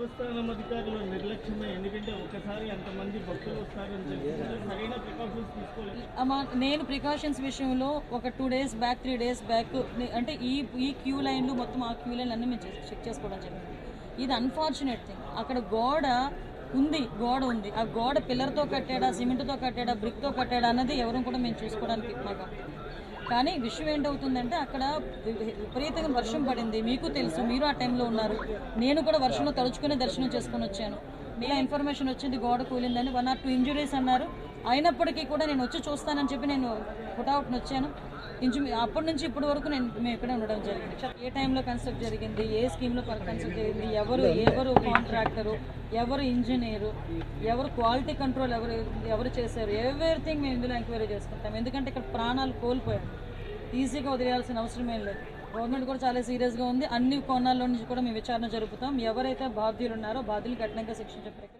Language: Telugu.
దేవస్థానం అధికారులు నిర్లక్ష్యమే, ఎందుకంటే ఒకసారి అంతమంది భక్తులు వస్తారని తెలిసి సరైన ప్రికాషన్స్ తీసుకోలేదు. నేను ప్రికాషన్స్ విషయంలో ఒక 2 days బ్యాక్ 3 days బ్యాక్ అంటే ఈ క్యూ లైన్లు మొత్తం ఆ క్యూ లైన్లు అన్నీ మేము చెక్ చేసుకోవడం జరిగింది. ఇది అన్ఫార్చునేట్ థింగ్. అక్కడ గోడ ఉంది. ఆ గోడ పిల్లర్తో కట్టాడా, సిమెంట్తో కట్టాడా, బ్రిక్తో కట్టాడా అన్నది ఎవరు కూడా మేము చూసుకోవడానికి మాకు. కానీ విషయం ఏంటవుతుందంటే అక్కడ విపరీతంగా వర్షం పడింది. మీకు తెలుసు, మీరు ఆ టైంలో ఉన్నారు. నేను కూడా వర్షంలో తడుచుకుని దర్శనం చేసుకుని వచ్చాను. ఇలా ఇన్ఫర్మేషన్ వచ్చింది గోడ కూలిందని. 1 or 2 ఇంజురీస్ అన్నారు. అయినప్పటికీ కూడా నేను వచ్చి చూస్తానని చెప్పి నేను పుట్అవుట్ని వచ్చాను. అప్పటి నుంచి ఇప్పటి వరకు మేము ఇక్కడే ఉండడం జరిగింది. ఏ టైంలో కన్స్ట్రక్ట్ జరిగింది, ఏ స్కీమ్లో కన్స్ట్రక్ట్ జరిగింది, ఎవరు కాంట్రాక్టరు, ఎవరు ఇంజనీరు, ఎవరు క్వాలిటీ కంట్రోల్ ఎవరు చేశారు, ఎవ్రీథింగ్ మేము ఇందులో ఎంక్వైరీ చేసుకుంటాం. ఎందుకంటే ఇక్కడ ప్రాణాలు కోల్పోయాం. ఈజీగా వదిలేయాల్సిన అవసరం ఏం లేదు. గవర్నమెంట్ కూడా చాలా సీరియస్గా ఉంది. అన్ని కోణాల్లో నుంచి కూడా మేము విచారణ జరుపుతాం. ఎవరైతే బాధ్యులు ఉన్నారో బాధ్యులు కఠినంగా శిక్షించే ప్రక్రియ